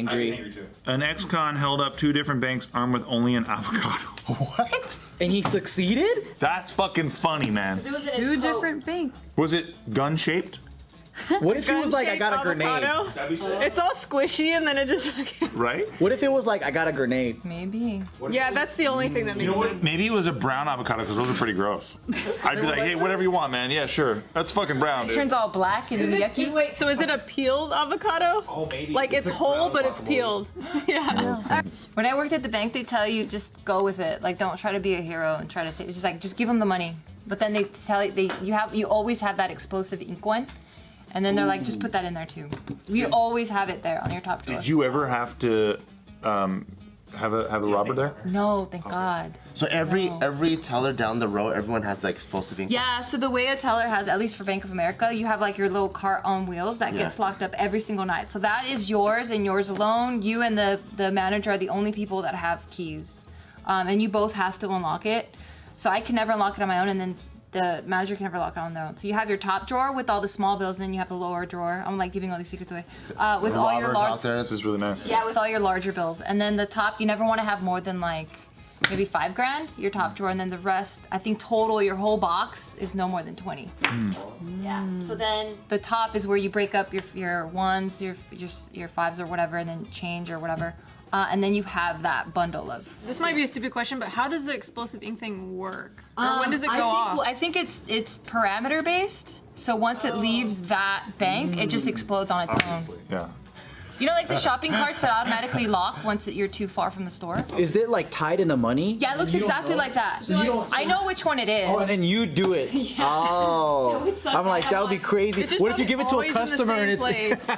angry too. An ex-con held up 2 different banks armed with only an avocado. What? and he succeeded. That's fucking funny, man. It was in his 2 coat. different banks. Was it gun-shaped? What if he was like, I got a grenade? Avocado. That'd be sick. It's all squishy and then it just. Right? What if it was like, I got a grenade? Maybe. Yeah, that's the only thing that makes sense. Maybe it was a brown avocado because those are pretty gross. I'd be like, hey, whatever you want, man. Yeah, sure. That's fucking brown, It dude. turns all black and yucky. Wait, so is it a peeled avocado? Oh, maybe. Like it's whole, but it's peeled. Yeah. When I worked at the bank, they tell you just go with it. Like, don't try to be a hero and try to save. It's just like, just give them the money. But then they tell you, you always have that explosive ink one. And then they're like, just put that in there too. You always have it there on your top drawer. Did you ever have to have a robber there? No, thank God. So every teller down the road, everyone has the explosive ink. Yeah, so the way a teller has, at least for Bank of America, you have like your little cart on wheels that gets locked up every single night. So that is yours and yours alone. You and the manager are the only people that have keys. And you both have to unlock it. So I can never unlock it on my own, and then the manager can never lock it on their own. So you have your top drawer with all the small bills, and then you have the lower drawer. I'm like giving all these secrets away. With all your Robbers out there. This is really nice. Yeah, with all your larger bills. And then the top, you never want to have more than like maybe $5 grand, your top drawer, and then the rest, I think total, your whole box is no more than 20. Yeah. So then the top is where you break up your ones, your fives or whatever, and then change or whatever. And then you have that bundle of. This might be a stupid question, but how does the explosive ink thing work? Or when does it go off? I think it's parameter based. So once it leaves that bank, it just explodes on its own. Yeah. You know, like the shopping carts that automatically lock once you're too far from the store? Is it like tied into money? Yeah, it looks exactly like that. I know which one it is. Oh, and then you do it. Oh, I'm like, that would be crazy. It just What if you give it to a always in the customer and it's same place.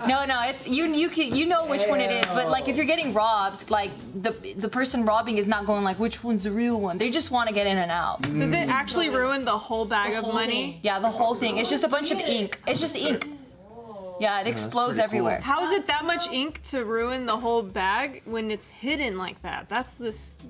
No, it's you know which one it is, but like if you're getting robbed, like the person robbing is not going like which one's the real one. They just want to get in and out. Does it actually ruin the whole bag of money? Yeah, the whole thing. It's just a bunch of ink. It's just ink. Yeah, it explodes everywhere. How is it that much ink to ruin the whole bag when it's hidden like that? That's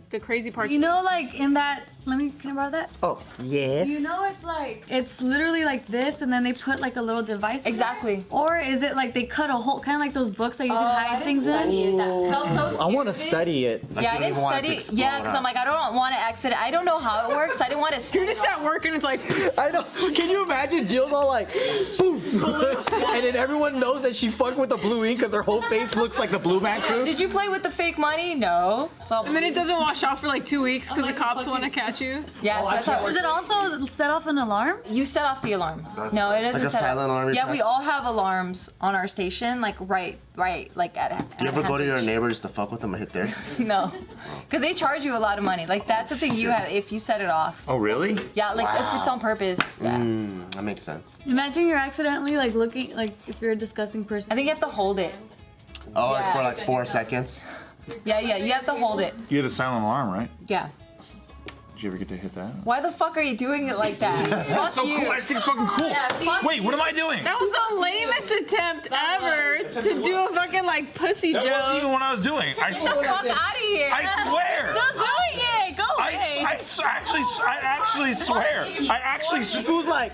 the crazy part. You know, like in that, can I borrow that? Oh, yes. You know, it's like, it's literally like this and then they put like a little device in Exactly. there? Or is it like they cut a hole, kind of like those books that you can hide things in? I want to study it. Yeah, I didn't study. Yeah, because I'm like, I don't want to accident. I don't know how it works. I didn't want to. You're just at work and it's like, I know. Can you imagine Jill's all like, poof, and then everyone knows that she fucked with the blue ink because her whole face looks like the Blue Man Crew? Did you play with the fake money? No. It's all. and then it doesn't wash off for like 2 weeks because the cops want to catch you. Yeah, so that's how it Does works. it also set off an alarm? You set off the alarm. No, it doesn't Like a set silent off. alarm you Yeah, we press? all have alarms on our station, like right, like at. You ever go to your neighbors to fuck with them and hit theirs? No, because they charge you a lot of money. Like that's the thing you have if you set it off. Oh, really? Yeah, like if it's on purpose. Yeah. That makes sense. Imagine you're accidentally like looking, like if you're a disgusting person. I think you have to hold it. Oh, like Yeah. for like 4 seconds? Yeah, you have to hold it. You had a silent alarm, right? Yeah. Did you ever get to hit that? Why the fuck are you doing it like that? Fuck So you. cool. I just think it's fucking cool. fuck Wait, what am I doing? That was the lamest attempt ever to do a fucking like pussy That wasn't joke. even what I was doing. I Get the fuck out of here. I swear. Stop doing it. Go away. I actually swear. I actually This fool's like,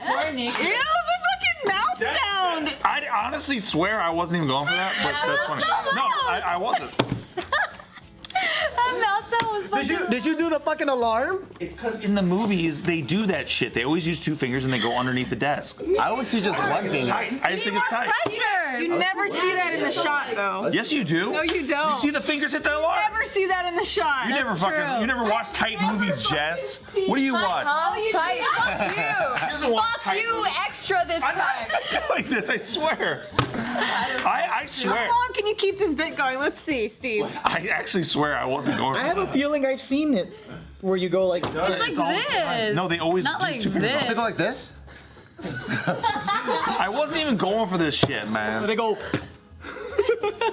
Warning. Ew, the fucking mouth sound. I honestly swear I wasn't even going for that, but that's funny. No, I wasn't. That mouth sound was fucking. did you do the fucking alarm? It's because in the movies they do that shit. They always use 2 fingers and they go underneath the desk. I always see just one finger. I just think it's tight. Pressure. You never see that in the shot though. Yes, you do. No, you don't. You see the fingers hit the alarm. Never see that in the shot. You never true. you never watch tight movies, Jess. What do you watch? Tight. Fuck She doesn't watch Fuck tight you movies. extra this I'm time. not doing this. I swear. I swear. How long can you keep this bit going? Let's see, Steve. I actually swear I wasn't going. I have a feeling I've seen it where you go like, It's like this. No, they always Not use like 2 fingers. this. They go like this? I wasn't even going for this shit, man. they go,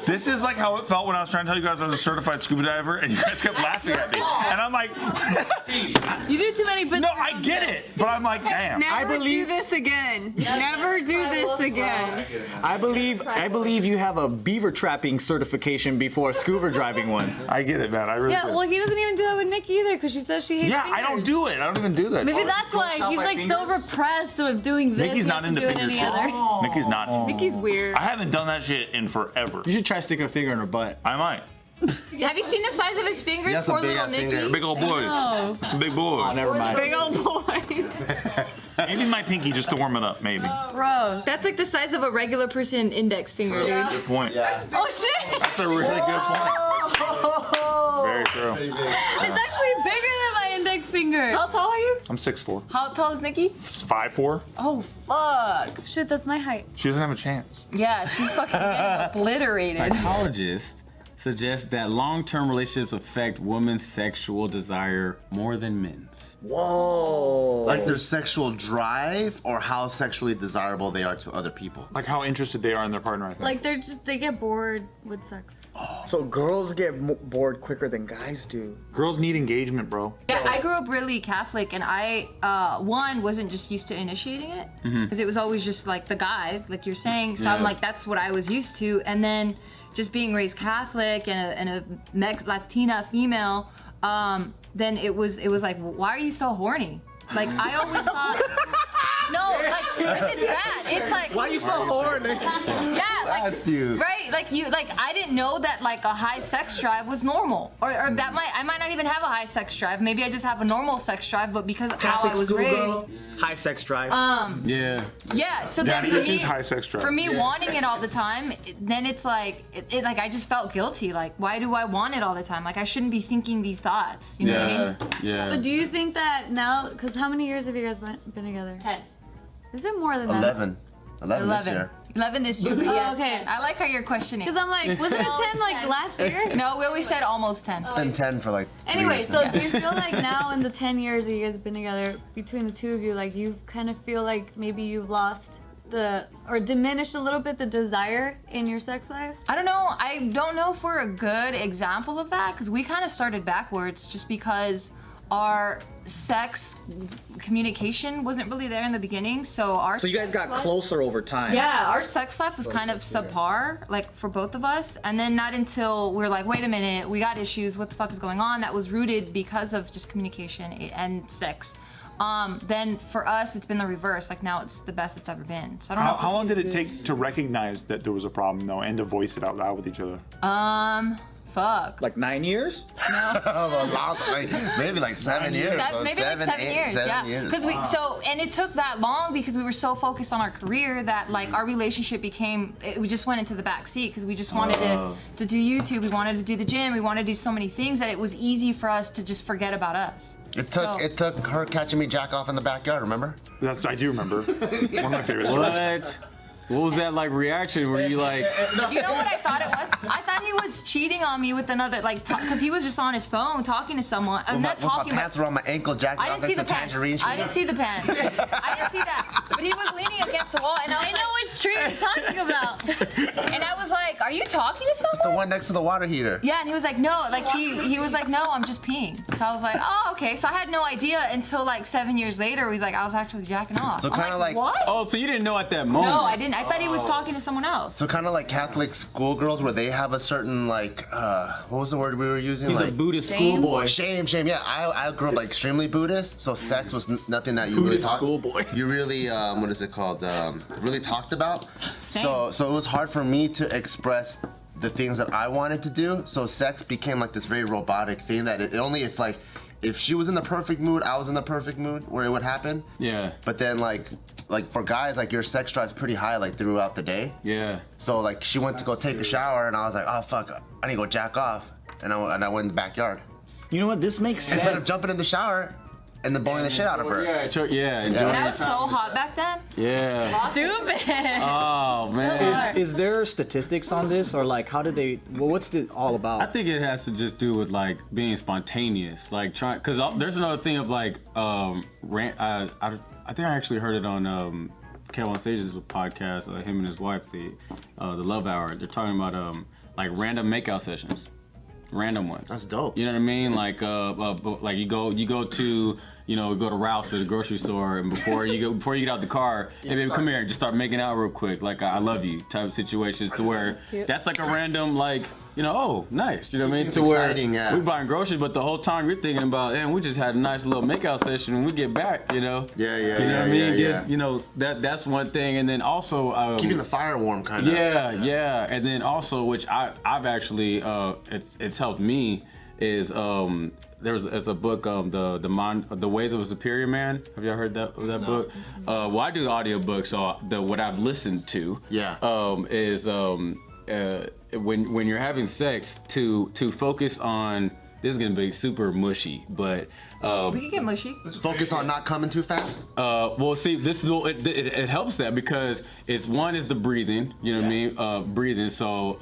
This is like how it felt when I was trying to tell you guys I was a certified scuba diver, and you guys kept laughing at me. And I'm like, You do too many bits. no, I get it, but I'm like, damn. Never do this again. Never do this again. I believe you have a beaver trapping certification before a scuba driving one. I get it, man. I really Yeah, do. well, he doesn't even do that with Nikki either, because she says she hates Yeah, fingers. I don't do it. I don't even do that. Maybe that's why he's like so repressed with doing this. Nikki's he not has to into do it finger any shit. other. Nikki's not. Nikki's weird. I haven't done that shit in forever. You should try sticking a finger in her butt. I might. Have you seen the size of his fingers? That's a Poor big little ass Nikki. finger. Big old boys. Some big boys. Oh, never mind. Big old boys. Maybe my pinky just to warm it up, maybe. Gross. That's like the size of a regular person index finger, dude. Good point. Oh shit! That's a really good point. Very true. It's actually bigger than my index finger. How tall are you? I'm 6'4". How tall is Nikki? 5'4". Oh, fuck. Shit, that's my height. She doesn't have a chance. Yeah, she's fucking getting obliterated. Psychologists suggest that long-term relationships affect women's sexual desire more than men's. Whoa. Like their sexual drive or how sexually desirable they are to other people. Like how interested they are in their partner, I think. Like they get bored with sex. So girls get bored quicker than guys do. Girls need engagement, bro. Yeah, I grew up really Catholic, and I, wasn't just used to initiating it, because it was always just like the guy, like you're saying, so I'm Yeah. like, that's what I was used to, and then just being raised Catholic and a Latina female, then it was like, why are you so horny? Like, I always thought, no, like, it's bad. It's like, Why are you so horny? yeah, like, That's dude. right, like I didn't know that like a high sex drive was normal, or that I might not even have a high sex drive. Maybe I just have a normal sex drive, but because of how I was raised, High sex drive. Yeah. yeah. So Daddy then for me, issues, high sex drive. for me wanting it all the time, then it's like, like I just felt guilty. Like, why do I want it all the time? Like I shouldn't be thinking these thoughts. You know what I mean? Yeah. But do you think that now? Because how many years have you guys been together? 10. It's been more than that. 11 this year. 11 this year. But yes, okay. 10. I like how you're questioning. Because I'm like, wasn't it 10 like last year? No, we always said almost 10. It's been 10 for like 3 Anyway, years so now. do you feel like now in the 10 years that you guys have been together, between the two of you, like you kind of feel like maybe you've lost or diminished a little bit the desire in your sex life? I don't know. I don't know if we're a good example of that, because we kind of started backwards just because our sex communication wasn't really there in the beginning. So our So you guys got closer over time. yeah, our sex life was kind of subpar, like for both of us. And then not until we're like, wait a minute, we got issues. What the fuck is going on? That was rooted because of just communication and sex. Then for us, it's been the reverse. Like now it's the best it's ever been. So I don't know. How long did it take to recognize that there was a problem, though, and to voice it out loud with each other? Fuck. Like 9 years? A long, maybe like 7 years. bro. Maybe like 7 years, yeah. years. Because and it took that long because we were so focused on our career that like our relationship we just went into the back seat because we just wanted to do YouTube, we wanted to do the gym, we wanted to do so many things that it was easy for us to just forget about us. It took her catching me jack off in the backyard, remember? I do remember. One of my favorite stories. What was that like reaction? Were you like, You know what I thought it was? I thought he was cheating on me with another, like, because he was just on his phone talking to someone. I'm not With my talking pants around my ankle, jacking I off didn't see next the to pants. tangerine. I didn't see the pants. I didn't see that. But he was leaning against the wall, and I I know which tree you're talking about. and I was like, "Are you talking to The someone?" one next to the water heater. Yeah, and he was like, "No," like he was like, "No, I'm just peeing." So I was like, "Oh, okay." So I had no idea until like 7 years later. He's like, "I was actually jacking off." So I'm kinda like- what? oh, so you didn't know at that moment? No, I didn't. I thought he was talking to someone else. So kind of like Catholic schoolgirls where they have a certain like, what was the word we were using? He's like, a Buddhist schoolboy. Shame. Yeah, I grew up like extremely Buddhist, so sex was nothing that you really Buddhist schoolboy. You really, what is it called? Really talked about. Same. So it was hard for me to express the things that I wanted to do. So sex became like this very robotic thing that it only if she was in the perfect mood, I was in the perfect mood where it would happen. Yeah. But then like for guys, like your sex drive's pretty high like throughout the day. Yeah. So like she went to go take a shower and I was like, oh fuck, I need to go jack off. And I went in the backyard. You know what? This makes sense. Instead of jumping in the shower and then blowing the shit out of her. Yeah. And I was so hot back then. Yeah. Stupid. Oh man. Is there statistics on this, or like how did they? Well, what's it all about? I think it has to just do with like being spontaneous, like trying. Cause there's another thing of like, I think I actually heard it on Kev on Stage's podcast, him and his wife, the Love Hour. They're talking about like random makeout sessions, random ones. That's dope. You know what I mean? Like like you go to go to Ralph's to the grocery store, and before you get out the car, hey baby, come here and just start making out real quick, like I love you type of situations, to where that's like a random like. Oh, nice. You know what I mean? It's to exciting, where we buying groceries, but the whole time you're thinking about, and we just had a nice little makeout session when we get back, Yeah, You know what I mean? That's one thing, and then also keeping the fire warm, kind of. Yeah, and then also, which I've actually it's helped me is there's a book the Ways of a Superior Man. Have y'all heard that book? Well, I do the audio book, so what I've listened to is when you're having sex to focus on, this is gonna be super mushy, but we can get mushy. Focus on not coming too fast. well, see, this is it helps that because it's the breathing. You know what I mean? Breathing. So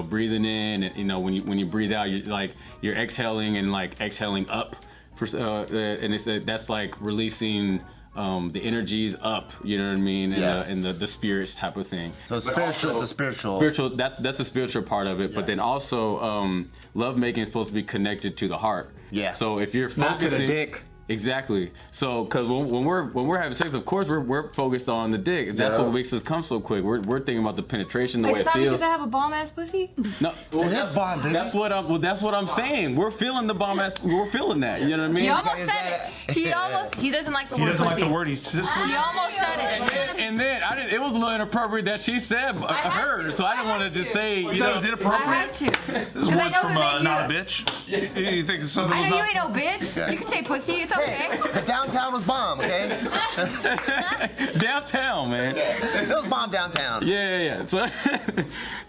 breathing in, and when you breathe out, you're exhaling and like exhaling up, and that's like releasing. The energy's up, you know what I mean, and the spirits type of thing. So spiritual, it's a spiritual. That's the spiritual part of it. But then also, love making is supposed to be connected to the heart. Yeah. So if you're focusing, not to the dick. Exactly. So, because when we're having sex, of course we're focused on the dick. That's what makes us come so quick. We're thinking about the penetration, the way It's it not feels. because I have a bomb ass pussy. No, well, It is bomb, baby. That's what I'm saying. We're feeling the bomb ass. We're feeling that. You know what I mean? He almost said it. He doesn't like the He word doesn't pussy. like the word. He's just. He almost said it. And then I didn't. It was a little inappropriate that she said had her, to. so I didn't want to just say. You know, Is it I appropriate? had to. This Because I word's know from we made not a you. bitch. You think something I was know you not? ain't no bitch. You can say pussy. It's okay. The downtown was bomb, okay? downtown, man. It was bomb downtown. Yeah. So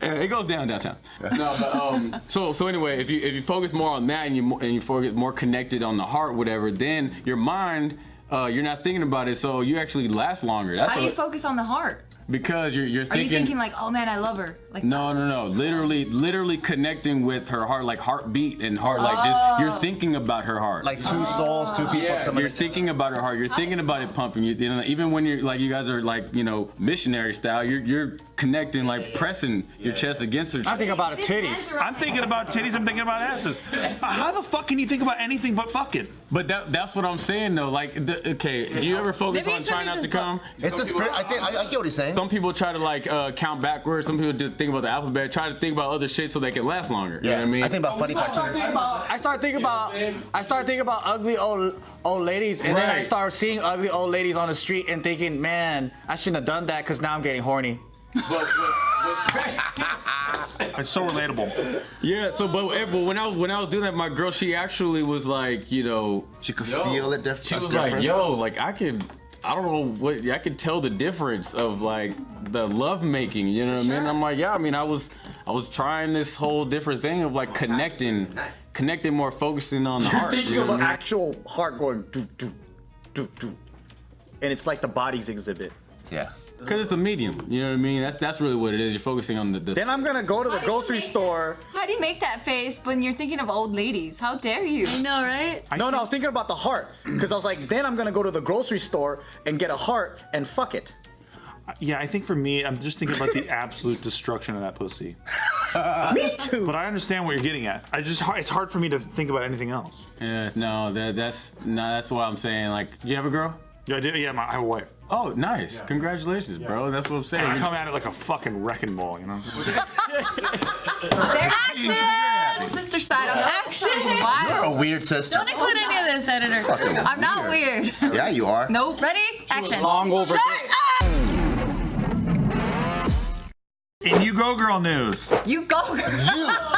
it goes downtown. No, but so anyway, if you focus more on that and you focus more connected on the heart, whatever, then your mind, you're not thinking about it, so you actually last longer. That's How do you focus on the heart? because you're Are you thinking. thinking like, oh man, I love her? Like No. Literally connecting with her heart, like heartbeat and heart, like just you're thinking about her heart. Like two souls, two people. Yeah, somebody- you're thinking about her heart. You're thinking about it pumping. You know, even when you're like, you guys are like, missionary style. You're connecting, like pressing your chest against her. I think about titties. I'm thinking about titties. I'm thinking about asses. How the fuck can you think about anything but fucking? But that's what I'm saying though. Like, okay, do you ever focus Maybe you on should trying read not to this book. come? It's a spirit. I get what he's saying. Some people try to like count backwards. Some people just think about the alphabet. Try to think about other shit so they can last longer. You know what I mean? I think about funny cartoons. I start thinking about ugly old ladies, and then I Right. start seeing ugly old ladies on the street and thinking, man, I shouldn't have done that because now I'm getting horny. It's so relatable. Yeah. So, but when I was doing that, my girl, she actually was like, She could feel it different. she was like, yo, like I don't know what, I could tell the difference of like the love making, you know what I mean? I'm like, yeah, I mean, I was trying this whole different thing of like connecting more, focusing on the heart. Thinking you know of what an I mean? actual heart going do do do do, and it's like the body's exhibit. Yeah. Cause it's a medium, you know what I mean? That's really what it is. You're focusing on the Then I'm gonna go to the grocery store. How do you make that face when you're thinking of old ladies? How dare you? I know, right? No, I was thinking about the heart because I was like, then I'm gonna go to the grocery store and get a heart and fuck it. Yeah, I think for me, I'm just thinking about the absolute destruction of that pussy. Me too. But I understand what you're getting at. It's hard for me to think about anything else. Yeah, no, that's what I'm saying. Like, you have a girl? Yeah, I do. Yeah, I have a wife. Oh, nice. Congratulations, bro. That's what I'm saying. And I come at it like a fucking wrecking ball, you know? There's action! Sister side of action. You're Wow. a weird sister. Don't include any of this, editor. I'm not weird. Yeah, you are. Nope. Ready? Action. Long over. In You Go Girl news, You go.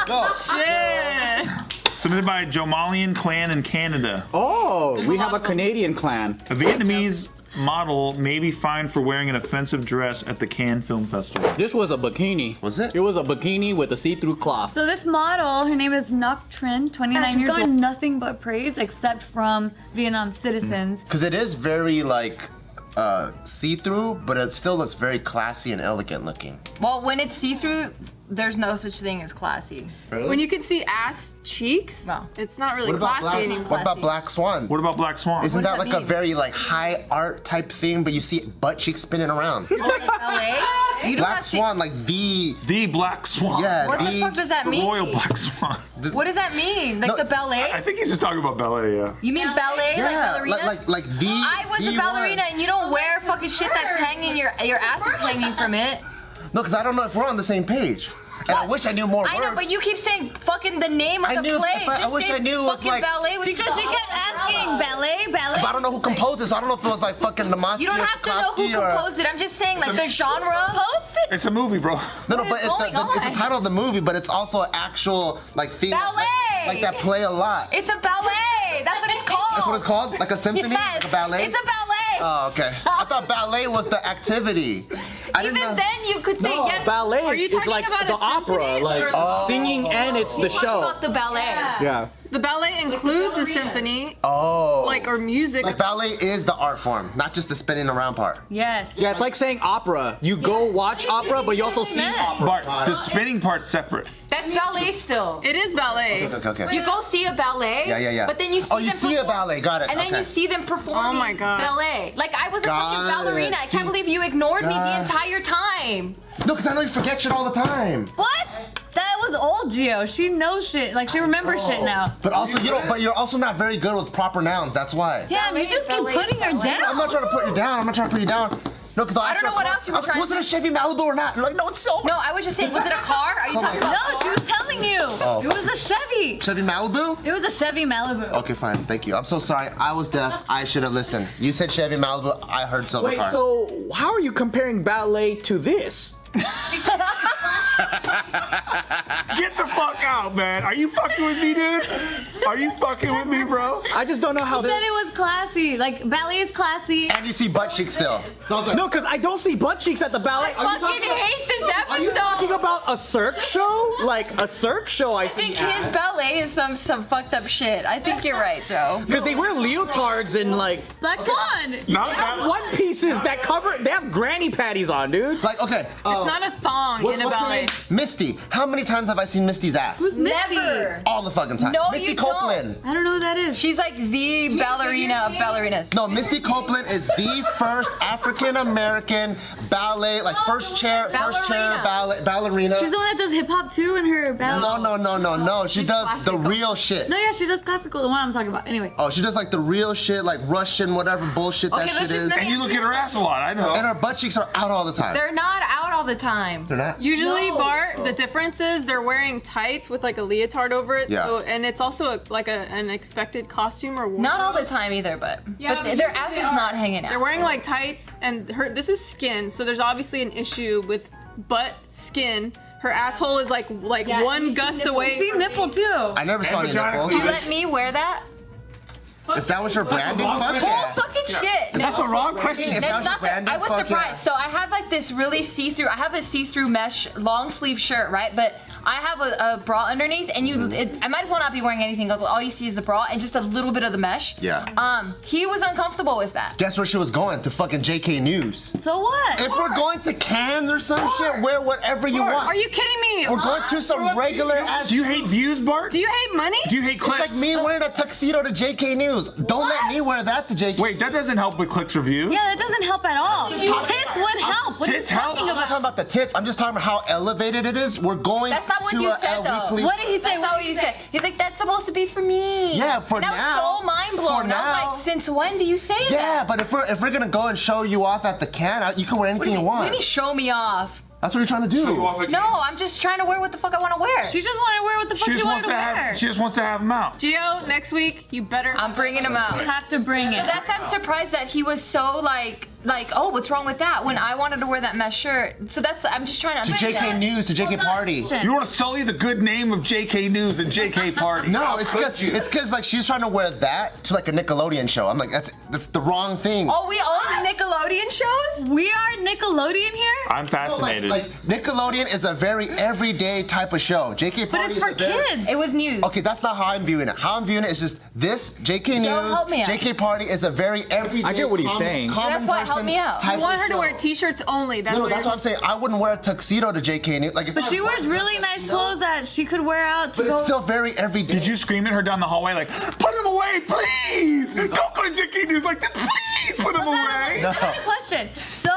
Go. Shit. submitted by a Jomalian clan in Canada. Oh, we have a Canadian clan. A Vietnamese model may be fined for wearing an offensive dress at the Cannes Film Festival. This was a bikini. Was it? It was a bikini with a see-through cloth. So this model, her name is Ngoc Trinh, 29 she's years old. gotten Nothing but praise except from Vietnam citizens. Because it is very like see-through, but it still looks very classy and elegant looking. Well, when it's see-through, there's no such thing as classy. When you can see ass cheeks, No. it's not really What about classy anymore. What about Black Swan? What about Black Swan? Isn't What that does like that a mean? very like high art type thing, but you see butt cheeks spinning around? LA? You do Black not see. Swan, like the Black Swan. yeah, What the fuck does that The mean? Royal Black Swan. What does that mean? Like No, the ballet? I think he's just talking about ballet, yeah. You mean ballet? yeah, Like ballerinas? like the. I was the a ballerina one. and you don't wear fucking shit that's hanging, your ass is hanging from it. No, because I don't know if we're on the same page. And I wish I knew more I words. know, but you keep saying fucking the name of I the knew if play. I Just wish say I knew it was fucking like- ballet. Because she kept asking ballet. But I don't know who composed this. I don't know if it was like fucking Namaste You don't have to know who composed it. I'm just saying, like the genre. It's a movie, bro. No, What but is it's going the on? title of the movie, but it's also an actual like theme. Ballet! Like that play a lot. It's a ballet. That's what it's called. That's what it's called? Like a symphony? Yes. Like a ballet? It's a ballet. Oh, okay. I thought ballet was the activity. I didn't Even know. then, you could say yes. Ballet Are you is talking like about the a opera, symphony like or- singing and it's the What show. about the ballet? Yeah. The ballet includes a symphony, Oh. like or music. Like ballet is the art form, not just the spinning around part. Yes. Yeah, it's like saying opera. You go watch opera, but you also see opera. Bart, the spinning part's separate. That's ballet still. It is ballet. Okay. You go see a ballet. Yeah. But then you see Oh, you them see a perform- ballet. Got it. And then okay. you see them performing Oh my God. ballet. Like I was a Got fucking it. ballerina. I See- can't believe you ignored me the Got- entire time. No, because I know you forget shit all the time. What? That was old Gio. She knows shit. Like she remembers shit now. But also, you don't. But you're also not very good with proper nouns. That's why. Damn, you just keep putting her I'm down. not trying to put you down. I'm not trying to put you down. No, because I don't know what else you were trying Was to it a Chevy Malibu or not? You're like, no, it's silver. No, I was just saying, was it a car? Are you talking about? No, she was telling you. It was a Chevy. Chevy Malibu? It was a Chevy Malibu. Okay, fine. Thank you. I'm so sorry. I was deaf. I should have listened. You said Chevy Malibu. I heard silver Wait, car. so how are you comparing ballet to this? Get the fuck out, man. Are you fucking with me, dude? Are you fucking with me, bro? I just don't know how Said that. it was classy. Like ballet is classy. And you see butt cheeks still. No, because I don't see butt cheeks at the ballet. Are you Fucking talking- hate this Are you talking episode. about a Cirque show? Like a Cirque show, I I think see. his ballet is some fucked up shit. I think you're right, Joe. Because they wear leotards and like Black Swan. Not one pieces that cover. They have granny patties on, dude. Like, okay. It's not a thong in a what's her ballet. name? Misty. How many times have I seen Misty's ass? Who's Misty? Never. All the fucking time. No, Misty you don't. Copeland. I don't know who that is. She's like the ballerina of ballerinas. No, Misty Copeland is the first African American ballet, like first chair ballerina. She's the one that does hip hop too in her ballet. No. She does classical. the real shit. No, yeah, she does classical. The one I'm talking about. Anyway. Oh, she does like the real shit, like Russian, whatever bullshit Okay, that let's shit just is. name- And you look at her ass a lot, I know. And her butt cheeks are out all the time. They're not out all the time. They're not. Usually, Bart, the difference is they're wearing tights with like a leotard over it. Yeah. So, and it's also an expected costume or wardrobe. Not all the time either, but Yeah, but but their usually ass they is are. not hanging out. They're wearing like tights, and this is skin, so there's obviously an issue with butt skin. Her asshole is like one gust away. See nipple too. I never saw any vagina. nipples. Do you let me wear that? If that was your branding, fuck Bull yeah. fucking shit. That's the wrong question. If that That's was not your branding, I was fuck surprised. yeah. So I have like this really see-through. I have this see-through mesh long sleeve shirt, right? But I have a bra underneath, and I might as well not be wearing anything else. All you see is the bra and just a little bit of the mesh. Yeah. He was uncomfortable with that. Guess where she was going? To fucking JKNews. So what? If we're going to Cannes or some shit, wear whatever you want. Are you kidding me? We're going to some regular ass. Do you hate views, Bart? Do you hate money? Do you hate It's clicks? like me wearing a tuxedo to JKNews. Don't let me wear that to JK. Wait, that doesn't help with clicks or views. Yeah, that doesn't help at all. Tits would help. What are you Tits help. talking I'm not about? talking about the tits. I'm just talking about how elevated it is. We're going That's not what to you a said, though. weekly. What did he say? That's not what you said. He's like, that's supposed to be for me. Yeah, for and I now. was so mind blown. For And I was now. like, since when do you say that? Yeah, but if we're gonna go and show you off at the Cannes, you can wear anything you What want. do you mean show me off? That's what you're trying to do. No, I'm just trying to wear what the fuck I want to wear. She just wanted to wear what the fuck she wanted to wear. She just wants to have them out. Gio, next week you better. I'm bringing him out. You have to bring it. I'm surprised that he was so like, oh, what's wrong with that? When I wanted to wear that mesh shirt. So I'm just trying to To understand. JKNews, to JK Party. You want to sully the good name of JKNews and JK Party. No, it's because like she's trying to wear that to like a Nickelodeon show. I'm like, that's the wrong thing. Oh, we own Nickelodeon shows? We are Nickelodeon here? I'm fascinated. Like Nickelodeon is a very everyday type of show. JK Party But it's is for a very- kids. It was news. Okay, that's not how I'm viewing it. How I'm viewing it is just this JK News, help me out. JK Party is a very everyday. I get what he's saying. Common That's why, help person me out. type I want her of to wear show. t-shirts only. That's No, what that's what I'm saying. I wouldn't wear a tuxedo to JKNews. Like, if But I she was wears really nice clothes that she could wear out to But go. it's still very everyday. Did you scream at her down the hallway like, put him away, please? Don't go to JKNews like this, please put him away. No. I have a question. So,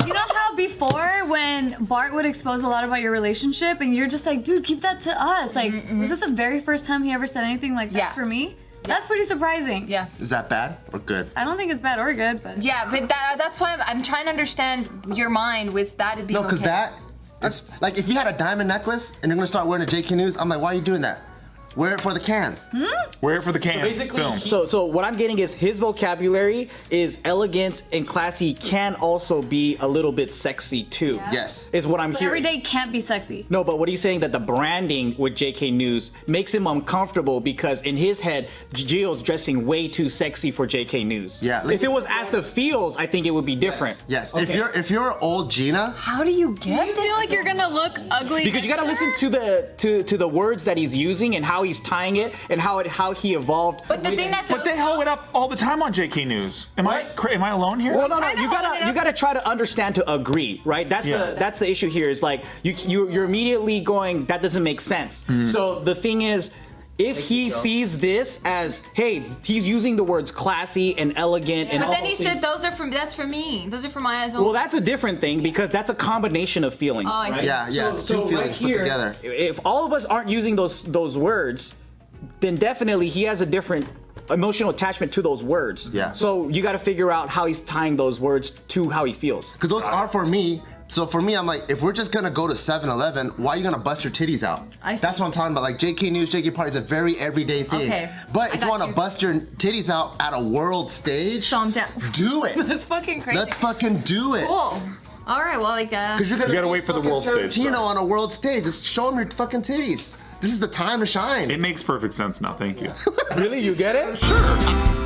you know how before when Bart would expose a lot about your relationship and you're just like, dude, keep that to us. Like, was this the very first time he ever said anything like that Yeah. for me? That's pretty surprising. Yeah. Is that bad or good? I don't think it's bad or good, but Yeah, but that's why I'm trying to understand your mind with that being No, because okay. that is like if you had a diamond necklace and you're gonna start wearing a JKNews, I'm like, why are you doing that? Wear it for the cans. Wear it for the cans. Film. So what I'm getting is his vocabulary is elegant and classy, can also be a little bit sexy too. Yes. Is what I'm but hearing. every day can't be sexy. No, but what are you saying that the branding with JK News makes him uncomfortable because in his head, Gio's dressing way too sexy for JK News. Yeah. If it was as the feels, I think it would be different. Yes. Okay. If you're old Gina, How do you get You this? feel like you're gonna look ugly. Because you gotta next to listen her? to the words that he's using and how he's tying it and how he evolved. But the thing that But they hoe it up all the time on JKNews. Am I alone here? Well, no, I know, you gotta try to understand to agree, right? That's Yeah. that's the issue here. Is like you're immediately going that doesn't make sense. So the thing is, if he sees this as, hey, he's using the words classy and elegant and But all then he those said things. that's for me. Those are for my eyes only. Well, that's a different thing because that's a combination of feelings. Oh, I right? see. yeah, it's two feelings put together. If all of us aren't using those words, then definitely he has a different emotional attachment to those words. Yeah. So you got to figure out how he's tying those words to how he feels. Because those are for me. So for me, I'm like, if we're just gonna go to 7-Eleven, why are you gonna bust your titties out? I see. That's what I'm talking about. Like JK News, JK Party is a very everyday thing. Okay, But I if got you wanna you. bust your titties out at a world stage, Show 'em down. do it. That's fucking crazy. Let's fucking do it. Cool. All right. Well, like. Because you're gonna You gotta be wait for the fucking world stage, Tarantino so. on a world stage. Just show them your fucking titties. This is the time to shine. It makes perfect sense now. Thank you. Really? You get it? Sure.